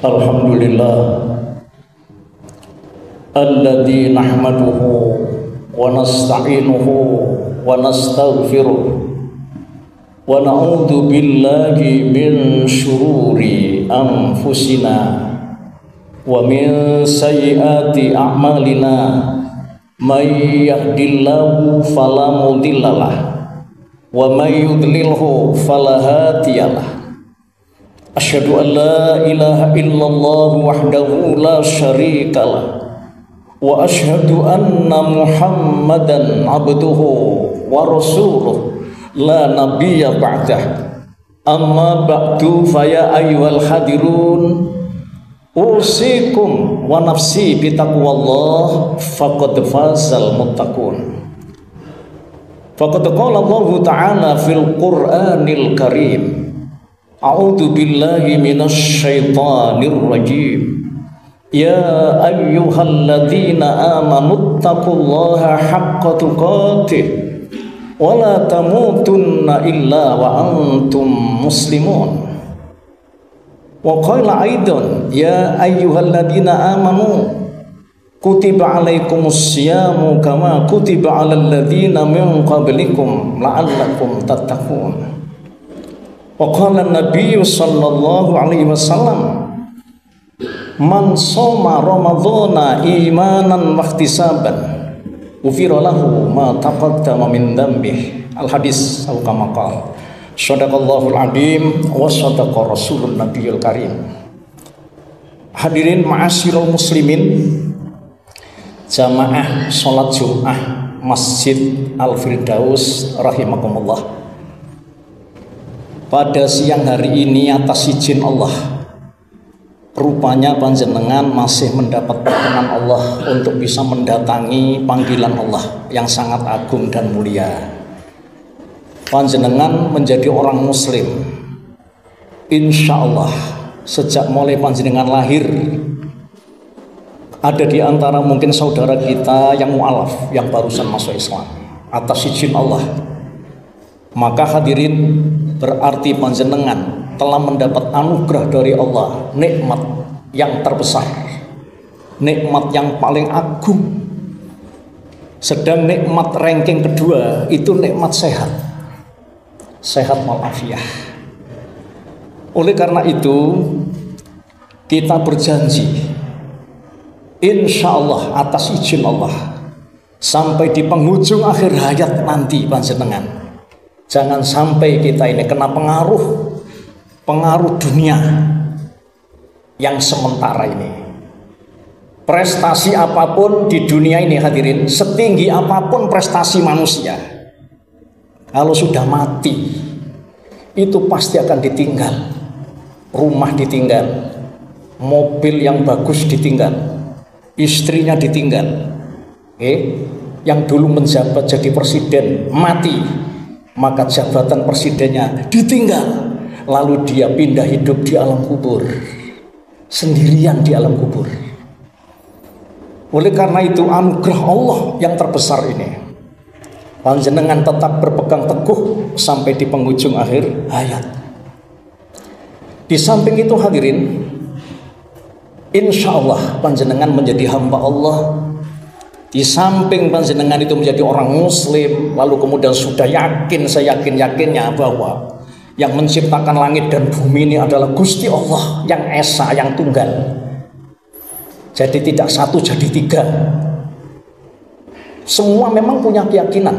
Alhamdulillah alladzi nahmaduhu wa nasta'inuhu wa nastaghfiruh wa na'udzu billahi min syururi anfusina wa min sayyiati a'malina may yahdihillahu fala mudhillalah wa may yudlilhu fala hadiyalah. Asyhadu an la ilaha illallah wahdahu la syarikalah wa asyhadu anna Muhammadan abduhu wa rasuluh la nabiyya ba'dah. Amma ba'du faya ayyuhal hadirun usikum wa nafsi bitaqwallah faqad fazal muttaqun. Faqad qala Allah ta'ala fil Qur'anil Karim, a'udzu billahi minasy syaithanir rajim. Ya ayyuhalladzina amanu taqullaha haqqa tuqatih wa la tamutunna illa wa antum muslimun. Wa qala aidan ya ayyuhalladzina amanu kutiba alaikumus syiyamu kama kutiba alal ladzina min qablikum la'allakum tattaqun. Wa qala an-nabiy sallallahu alaihi wasallam man shoma ramadhana imanan wa ihtisaban ghufira lahu ma taqaddama min dhanbihi. Al hadis atau kama qala sadaqallahul azim wa sadaqa rasulun nabiyul karim. Hadirin ma'asyiral muslimin, jamaah salat Jumat Masjid Al Firdaus rahimakumullah. Pada siang hari ini atas izin Allah, rupanya panjenengan masih mendapat perkenan Allah untuk bisa mendatangi panggilan Allah yang sangat agung dan mulia. Panjenengan menjadi orang muslim, insya Allah sejak mulai panjenengan lahir. Ada di antara mungkin saudara kita yang mu'alaf, yang barusan masuk Islam atas izin Allah. Maka hadirin, berarti panjenengan telah mendapat anugerah dari Allah, nikmat yang terbesar, nikmat yang paling agung. Sedang nikmat ranking kedua itu nikmat sehat, sehat walafiat. Oleh karena itu kita berjanji, insya Allah atas izin Allah, sampai di penghujung akhir hayat nanti panjenengan, jangan sampai kita ini kena pengaruh dunia yang sementara ini. Prestasi apapun di dunia ini hadirin, setinggi apapun prestasi manusia, kalau sudah mati itu pasti akan ditinggal. Rumah ditinggal, mobil yang bagus ditinggal, istrinya ditinggal. Yang dulu menjabat jadi presiden mati, maka jabatan presidennya ditinggal, lalu dia pindah hidup di alam kubur, sendirian di alam kubur. Oleh karena itu anugerah Allah yang terbesar ini, panjenengan tetap berpegang teguh sampai di penghujung akhir hayat. Di samping itu hadirin, insya Allah panjenengan menjadi hamba Allah. Di samping panjenengan itu menjadi orang muslim, lalu kemudian sudah yakin, seyakin-yakinnya bahwa yang menciptakan langit dan bumi ini adalah Gusti Allah yang esa, yang tunggal. Jadi tidak satu, jadi tiga. Semua memang punya keyakinan.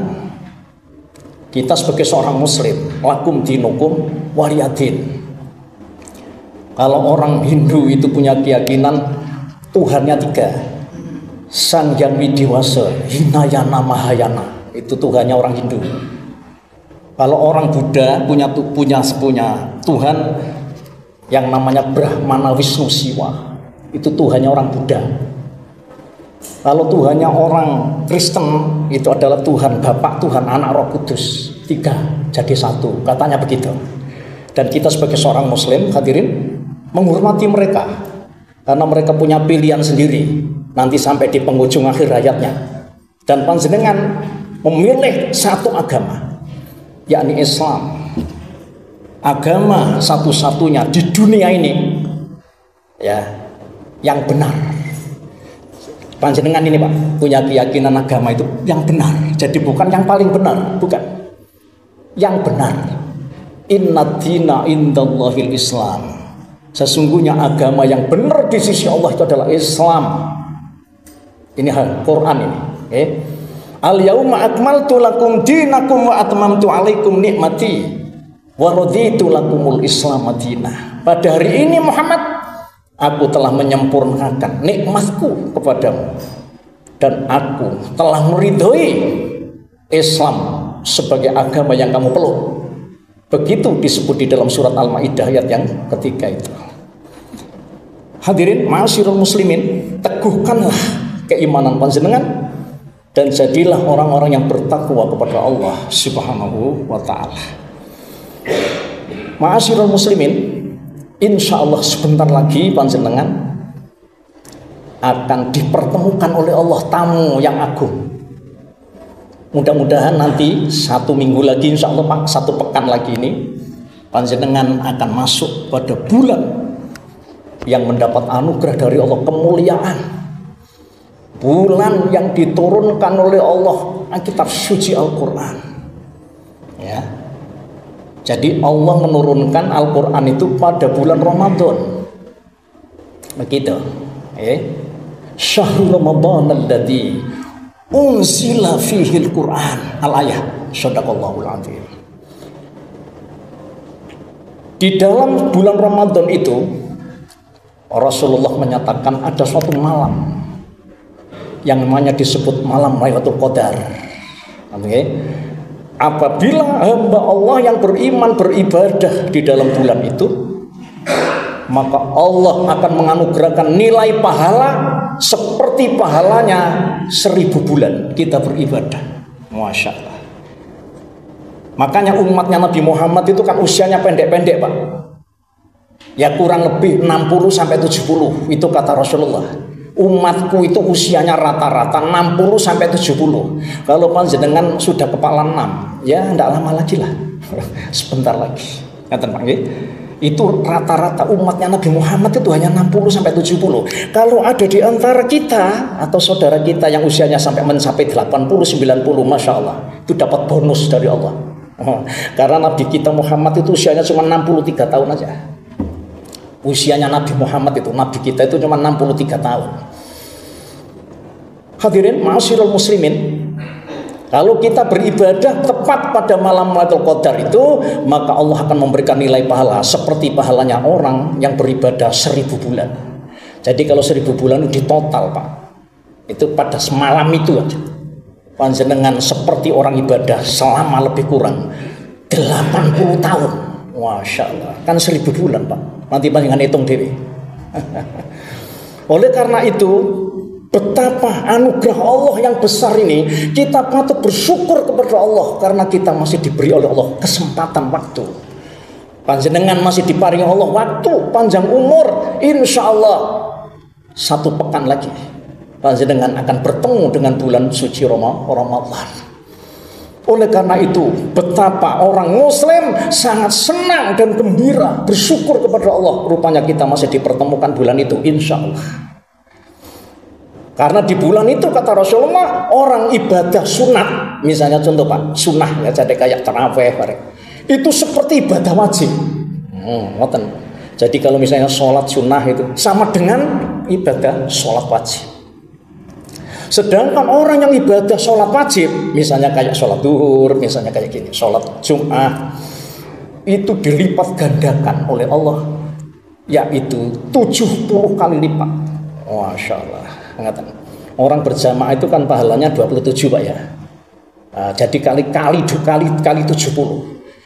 Kita sebagai seorang muslim, lakum dinukum waliyadin. Kalau orang Hindu itu punya keyakinan Tuhannya tiga, Sang Yang Widiwasa, Hinayana Mahayana, itu Tuhannya orang Hindu. Kalau orang Buddha punya Tuhan yang namanya Brahmana Wisnu Siwa, itu Tuhannya orang Buddha. Kalau Tuhannya orang Kristen itu adalah Tuhan Bapa, Tuhan Anak, Roh Kudus, tiga jadi satu, katanya begitu. Dan kita sebagai seorang muslim hadirin menghormati mereka karena mereka punya pilihan sendiri nanti sampai di penghujung akhir hayatnya. Dan panjenengan memilih satu agama, yakni Islam, agama satu-satunya di dunia ini Ya, yang benar. Panjenengan ini Pak punya keyakinan agama itu yang benar. Jadi bukan yang paling benar, bukan. Yang benar. Inna dina indallahil Islam. Sesungguhnya agama yang benar di sisi Allah itu adalah Islam. Ini Quran ini. Okay. Al yauma akmaltu lakum dinakum wa atmamtu alaikum nikmati wa raditu lakumul Islam madinah. Pada hari ini Muhammad, aku telah menyempurnakan nikmatku kepadamu dan aku telah meridhoi Islam sebagai agama yang kamu peluk. Begitu disebut di dalam surat Al-Maidah ayat yang ketiga itu. Hadirin ma'asyiral muslimin, teguhkanlah keimanan panjenengan dan jadilah orang-orang yang bertakwa kepada Allah Subhanahu wa taala. Ma'asyiral muslimin, insya Allah sebentar lagi panjenengan akan dipertemukan oleh Allah tamu yang agung. Mudah-mudahan nanti 1 minggu lagi, insya Allah Pak, 1 pekan lagi ini panjenengan akan masuk pada bulan yang mendapat anugerah dari Allah, kemuliaan. Bulan yang diturunkan oleh Allah kitab suci Al-Quran. Ya. Jadi Allah menurunkan Al-Quran itu pada bulan Ramadan. Begitu. Syahrul Ramadan alladzi unzila fihi al-Quran. Al-ayah. Shadaqallahul azim. Di dalam bulan Ramadan itu Rasulullah menyatakan ada suatu malam yang namanya disebut malam Lailatul Qadar. Apabila hamba Allah yang beriman beribadah di dalam bulan itu, maka Allah akan menganugerahkan nilai pahala seperti pahalanya 1000 bulan kita beribadah. Masya Allah. Makanya umatnya Nabi Muhammad itu kan usianya pendek-pendek Pak. Ya kurang lebih 60 sampai 70 itu kata Rasulullah. Umatku itu usianya rata-rata 60 sampai 70. Kalau panjenengan sudah kepala 6, ya tidak lama lagi lah. Sebentar lagi. Ngaten Pak nggih. Itu rata-rata umatnya Nabi Muhammad itu hanya 60 sampai 70. Kalau ada di antara kita atau saudara kita yang usianya sampai mencapai 80 90, Masya Allah, itu dapat bonus dari Allah. Karena Nabi kita Muhammad itu usianya cuma 63 tahun aja. Usianya Nabi Muhammad itu, Nabi kita itu cuma 63 tahun. Hadirin ma'asyiral muslimin, kalau kita beribadah tepat pada malam Lailatul Qadar itu, maka Allah akan memberikan nilai pahala seperti pahalanya orang yang beribadah 1000 bulan. Jadi kalau 1000 bulan itu di total Pak, itu pada semalam itu aja panjenengan seperti orang ibadah selama lebih kurang 80 tahun. Masya Allah, kan 1000 bulan Pak. Nanti panjenengan hitung dewe. Oleh karena itu, betapa anugerah Allah yang besar ini, kita patut bersyukur kepada Allah karena kita masih diberi oleh Allah kesempatan waktu. Panjenengan masih diparingi Allah waktu panjang umur, insya Allah 1 pekan lagi panjenengan akan bertemu dengan bulan suci Ramadan. Oleh karena itu, betapa orang Muslim sangat senang dan gembira, bersyukur kepada Allah. Rupanya kita masih dipertemukan bulan itu, insya Allah. Karena di bulan itu kata Rasulullah, orang ibadah sunat, misalnya contoh Pak, sunnah ya, jadi kayak tarawih, itu seperti ibadah wajib. Jadi kalau misalnya sholat sunnah itu sama dengan ibadah sholat wajib. Sedangkan orang yang ibadah sholat wajib, misalnya kayak sholat duhur, misalnya kayak gini, sholat Jum'ah, itu dilipat gandakan oleh Allah, yaitu 70 kali lipat. Masya Allah. Orang berjamaah itu kan pahalanya 27 Pak ya. Jadi kali 70.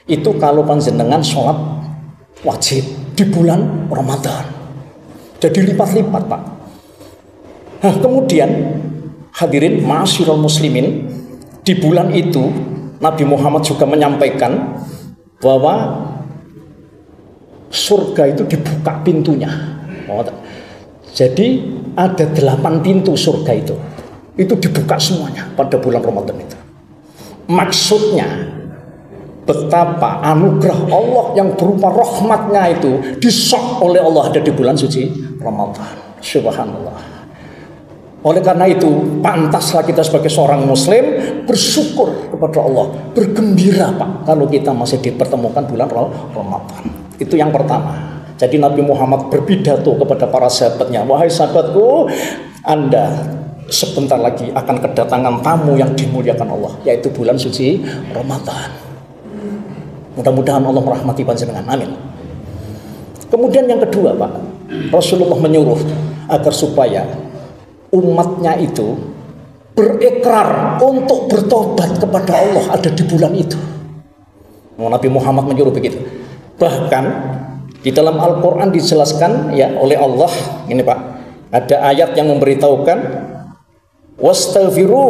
Itu kalau panjenengan sholat wajib di bulan Ramadan. Jadi lipat-lipat Pak. Nah kemudian hadirin ma'asyiral muslimin, di bulan itu Nabi Muhammad juga menyampaikan bahwa surga itu dibuka pintunya. Jadi ada 8 pintu surga itu dibuka semuanya pada bulan Ramadan itu. Maksudnya betapa anugerah Allah yang berupa rahmatnya itu disok oleh Allah ada di bulan suci Ramadan. Subhanallah. Oleh karena itu pantaslah kita sebagai seorang muslim bersyukur kepada Allah, bergembira Pak kalau kita masih dipertemukan bulan Ramadan. Itu yang pertama. Jadi Nabi Muhammad berpidato kepada para sahabatnya, wahai sahabatku, Anda sebentar lagi akan kedatangan tamu yang dimuliakan Allah, yaitu bulan suci Ramadan. Mudah-mudahan Allah merahmati panjenengan, amin. Kemudian yang kedua Pak, Rasulullah menyuruh agar supaya umatnya itu berikrar untuk bertobat kepada Allah ada di bulan itu. Nabi Muhammad menyuruh begitu. Bahkan di dalam Al-Quran dijelaskan ya oleh Allah, ini Pak, ada ayat yang memberitahukan wastaghfiru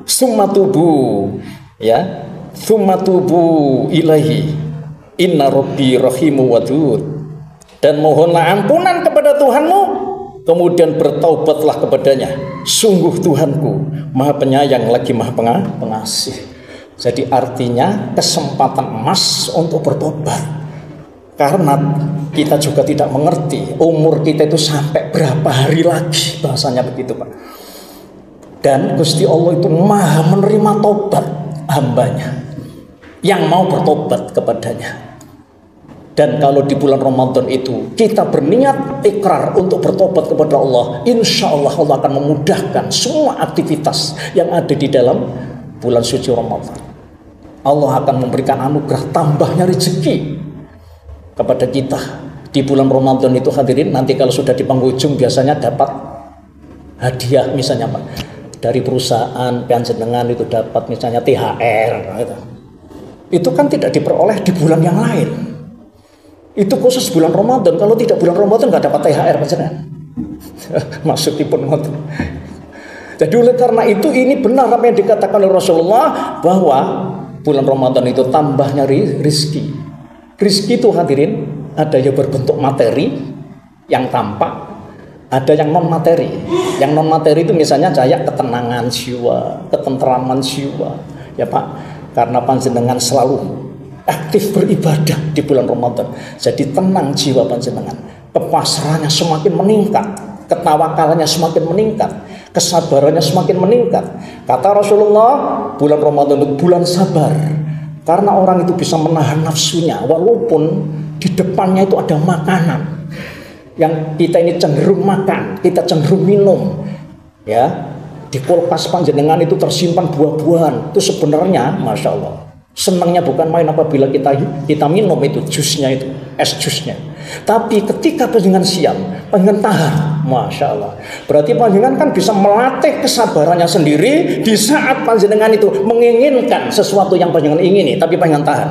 summa tubu, ya, summa tubu ilaihi inna rabbi rahimu wadud, dan mohonlah ampunan kepada Tuhanmu, kemudian bertaubatlah kepadanya, sungguh Tuhanku maha penyayang lagi maha pengasih. Jadi artinya kesempatan emas untuk bertobat. Karena kita juga tidak mengerti umur kita itu sampai berapa hari lagi, bahasanya begitu Pak. Dan Gusti Allah itu maha menerima tobat hambanya yang mau bertobat kepadanya. Dan kalau di bulan Ramadan itu kita berniat ikrar untuk bertobat kepada Allah, insya Allah Allah akan memudahkan semua aktivitas yang ada di dalam bulan suci Ramadan. Allah akan memberikan anugerah tambahnya rezeki kepada kita di bulan Ramadan itu. Hadirin, nanti kalau sudah di penghujung biasanya dapat hadiah misalnya Pak dari perusahaan panjenengan, itu dapat misalnya THR gitu. Itu kan tidak diperoleh di bulan yang lain. Itu khusus bulan Ramadan. Kalau tidak bulan Ramadan nggak dapat THR panjenengan. Maksudipun ngoten. Jadi oleh karena itu ini benar apa yang dikatakan oleh Rasulullah bahwa bulan Ramadan itu tambahnya rizki. Rizki itu hadirin ada yang berbentuk materi yang tampak, ada yang non materi. Yang non materi itu misalnya kayak ketenangan jiwa, ketentraman jiwa, ya Pak. Karena panjenengan selalu aktif beribadah di bulan Ramadan, jadi tenang jiwa panjenengan, kepasrahannya semakin meningkat, ketawakalannya semakin meningkat, kesabarannya semakin meningkat. Kata Rasulullah, bulan Ramadan itu bulan sabar. Karena orang itu bisa menahan nafsunya walaupun di depannya itu ada makanan yang kita ini cenderung makan, kita cenderung minum, ya. Di kulkas panjenengan itu tersimpan buah-buahan. Itu sebenarnya Masya Allah senangnya bukan main apabila kita minum itu jusnya, itu es jusnya. Tapi ketika panjenengan siam, panjenengan tahan, Masya Allah. Berarti panjenengan kan bisa melatih kesabarannya sendiri di saat panjenengan itu menginginkan sesuatu yang panjenengan ingini, tapi panjenengan tahan.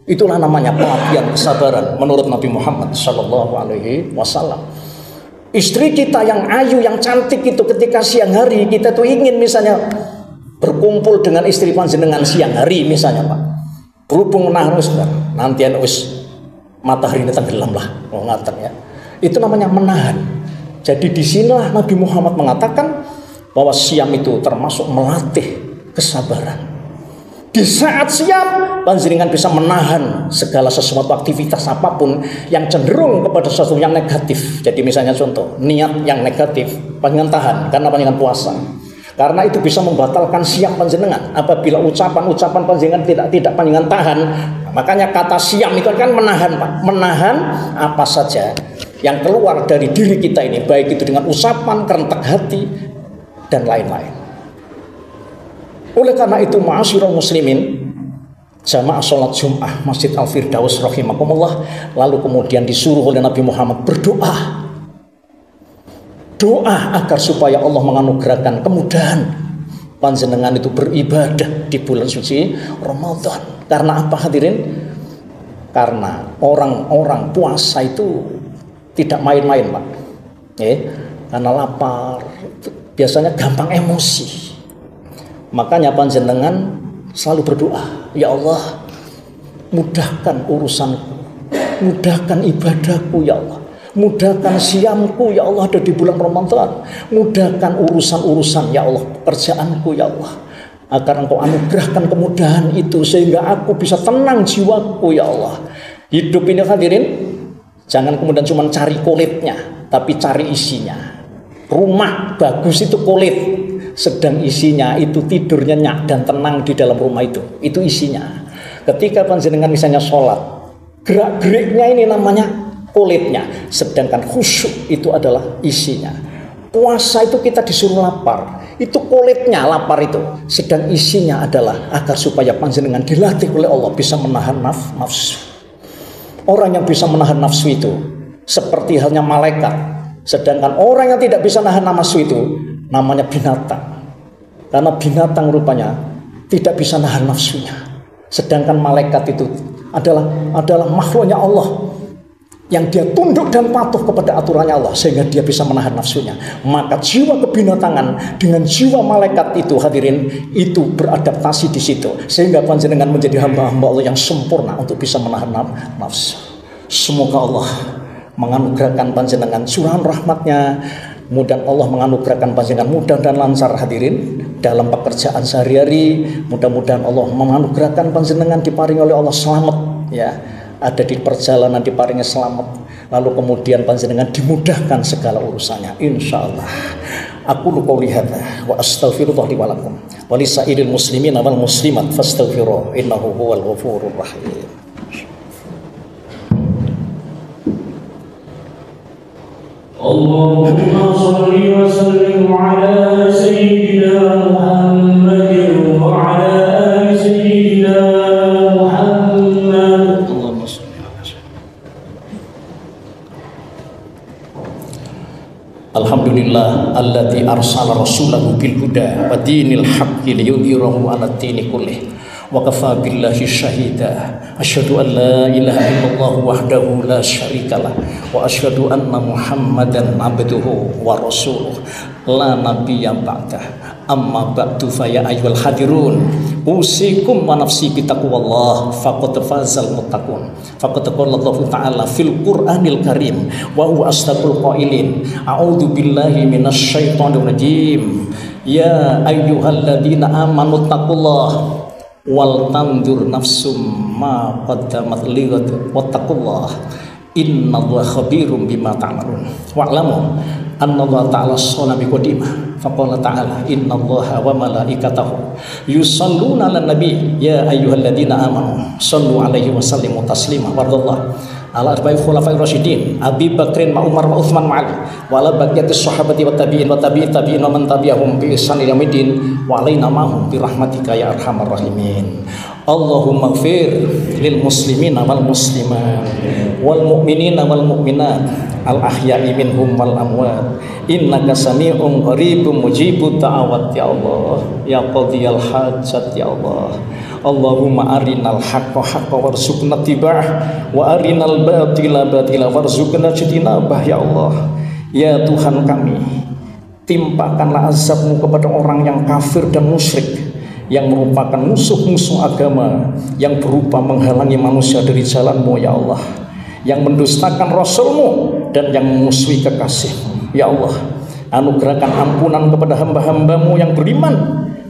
Itulah namanya pelatihan kesabaran menurut Nabi Muhammad SAW. Istri kita yang ayu, yang cantik itu ketika siang hari kita tuh ingin misalnya berkumpul dengan istri panjenengan siang hari misalnya Pak, berhubung menangis nanti wis matahari ini tenggelam lah, ya. Itu namanya menahan. Jadi disinilah Nabi Muhammad mengatakan bahwa siam itu termasuk melatih kesabaran. Di saat siam panjenengan bisa menahan segala sesuatu aktivitas apapun yang cenderung kepada sesuatu yang negatif. Jadi misalnya contoh niat yang negatif panjenengan tahan karena panjenengan puasa. Karena itu bisa membatalkan siam panjenengan. Apabila ucapan-ucapan panjenengan tidak panjenengan tahan, makanya kata siam itu kan menahan Pak. Menahan apa saja yang keluar dari diri kita ini, baik itu dengan ucapan, kerentak hati, dan lain-lain. Oleh karena itu ma'asyiral muslimin, jamaah sholat Jum'ah Masjid Al-Firdaus rahimakumullah, lalu kemudian disuruh oleh Nabi Muhammad berdoa. Doa agar supaya Allah menganugerahkan kemudahan panjenengan itu beribadah di bulan suci Ramadan. Karena apa hadirin? Karena orang-orang puasa itu tidak main-main Pak. Karena lapar, biasanya gampang emosi. Makanya panjenengan selalu berdoa, ya Allah, mudahkan urusanku, mudahkan ibadahku ya Allah, mudahkan siamku ya Allah ada di bulan Ramadan, mudahkan urusan-urusan ya Allah, pekerjaanku ya Allah, agar Engkau anugerahkan kemudahan itu sehingga aku bisa tenang jiwaku ya Allah. Hidup ini hadirin, jangan kemudian cuma cari kulitnya, tapi cari isinya. Rumah bagus itu kulit, sedang isinya itu tidur nyenyak dan tenang di dalam rumah itu isinya. Ketika panjenengan misalnya sholat, gerak-geriknya ini namanya kulitnya, sedangkan khusyuk itu adalah isinya. Puasa itu kita disuruh lapar, itu kulitnya lapar itu, sedang isinya adalah agar supaya panjenengan dilatih oleh Allah bisa menahan nafsu. Orang yang bisa menahan nafsu itu seperti halnya malaikat, sedangkan orang yang tidak bisa menahan nafsu itu namanya binatang. Karena binatang rupanya tidak bisa menahan nafsunya, sedangkan malaikat itu adalah makhluknya Allah yang dia tunduk dan patuh kepada aturannya Allah sehingga dia bisa menahan nafsunya. Maka jiwa kebinatangan dengan jiwa malaikat itu hadirin itu beradaptasi di situ sehingga panjenengan menjadi hamba-hamba Allah yang sempurna untuk bisa menahan nafsu. Semoga Allah menganugerahkan panjenengan curahan rahmatnya. Mudah Allah menganugerahkan panjenengan mudah dan lancar hadirin dalam pekerjaan sehari-hari. Mudah-mudahan Allah menganugerahkan panjenengan diparingi oleh Allah selamat ya. Ada di perjalanan diparingi selamat, lalu kemudian panjenengan dimudahkan segala urusannya insyaallah. Aku qouli hadza wa astaghfirullah li wa lakum wa lisairil muslimin wal muslimat fastaghfiruh innahu huwal ghafurur rahim. Allahumma shalli wa sallim ala sayyidina Muhammadin wa ala ali sayyidina Muhammad. Alhamdulillah alladzi arsala rasulahu bil huda wa dinil haqqi liyudhhirahu 'ala dini kullih wa kafa billahi syahida. Asyhadu an la ilaha illallah wahdahu la syarikalah wa asyhadu anna Muhammadan abduhu wa rasuluh la nabiyya ba'dah. Amma ba'du fa ya ayyuhal hadirun usikum wa nafsi bi taqwallah faqad fazal muttaqun. Faqad qala Allah Ta'ala fil Qur'anil Karim wa huwa asdaqul qailin a'udzu billahi minasy syaithanir rajim. Ya ayyuhalladzina amanu taqullaha wal tandur nafsum ma qaddamat lighad wattaqullah innallaha khabirum bima ta'malun wa'lamu annallaha ta'ala shana biqadimah faqala ta'ala innallaha wa malaikatahu yusalluna 'alan nabi ya ayyuhalladzina amanu shallu 'alaihi wa sallimu taslima warḍallah ala arba'il khulafa'ir rasyidin Abi Bakrin ma Umar ma Utsman ma Ali wa ala baqiyatis sahabati wa tabi'in wa tabi'in wa man tabi'ahum bi ihsan ila yaumil wa alaina ma'hum bi rahmatika ya arhamar rahimin. Allahumma ighfir lil muslimina wal muslimat wal mu'minina wal mu'minat al ahya'i minhum wal amwat innaka sami'un qaribun mujibud da'awat ya Allah ya qadiyal hajat ya Allah. Allahumma arinal haqqa haqqa warzuqna tiba'ah wa arinal batila batila warzuqna ijtinabah ya Allah. Ya Tuhan kami, timpakanlah azab-Mu kepada orang yang kafir dan musyrik yang merupakan musuh-musuh agama yang berupa menghalangi manusia dari jalan-Mu ya Allah, yang mendustakan Rasul-Mu dan yang memusuhi kekasih-Mu ya Allah. Anugerahkan ampunan kepada hamba-hamba-Mu yang beriman,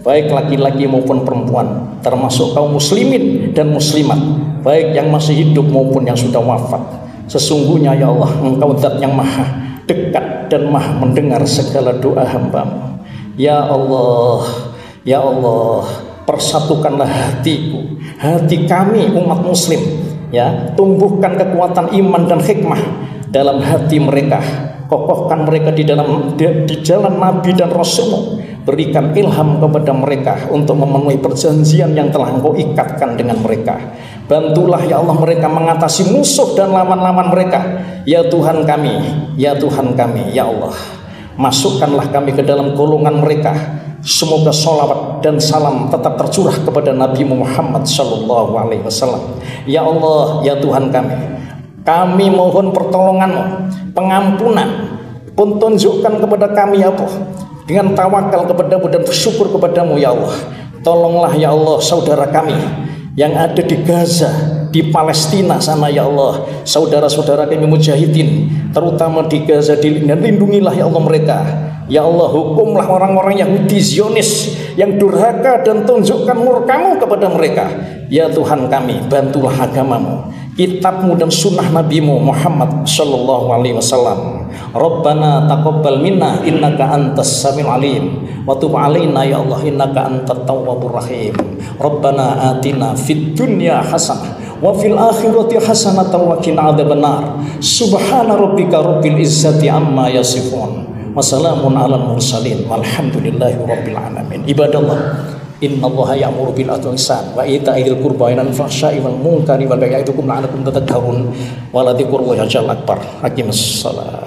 baik laki-laki maupun perempuan, termasuk kaum muslimin dan muslimat, baik yang masih hidup maupun yang sudah wafat. Sesungguhnya ya Allah, Engkau zat yang maha dekat dan maha mendengar segala doa hamba-Mu. Ya Allah, ya Allah, persatukanlah hatiku, hati kami umat muslim ya, tumbuhkan kekuatan iman dan hikmah dalam hati mereka, kokohkan mereka di jalan Nabi dan Rasul-Mu, berikan ilham kepada mereka untuk memenuhi perjanjian yang telah Engkau ikatkan dengan mereka. Bantulah ya Allah mereka mengatasi musuh dan lawan-lawan mereka ya Tuhan kami, ya Tuhan kami ya Allah. Masukkanlah kami ke dalam golongan mereka. Semoga sholawat dan salam tetap tercurah kepada Nabi Muhammad sallallahu alaihi wasallam. Ya Allah, ya Tuhan kami mohon pertolongan-Mu, pengampunan pun tunjukkan kepada kami ya Allah, dengan tawakal kepada-Mu dan bersyukur kepada-Mu ya Allah. Tolonglah ya Allah saudara kami yang ada di Gaza, di Palestina sana ya Allah, saudara-saudara kami mujahidin terutama di Gaza, lindungilah ya Allah mereka Ya Allah, hukumlah orang-orang Yahudi Zionis yang durhaka dan tunjukkan murka-Mu kepada mereka. Ya Tuhan kami, bantulah agama-Mu, kitab-Mu dan sunnah Nabi-Mu Muhammad sallallahu alaihi wasallam. Rabbana taqabbal minna innaka antas samiul alim wa tub alaina ya Allah innaka antat tawwabur rahim. Rabbana atina fid dunya hasanah wa fil akhirati hasanatan wa qina adzabannar. Subhana rabbika rabbil izzati amma yasifun. Wassalamun alal mursalin walhamdulillahi rabbil alamin. Ibadallah, innallaha ya'muru bil adli wal ihsan wa ita'i dzil qurba wa yanha 'anil fahsya'i wal munkari wal baghi ya'idukum la'allakum tadhakkarun wa la dzikrullahi akbar. Aqimus shalah.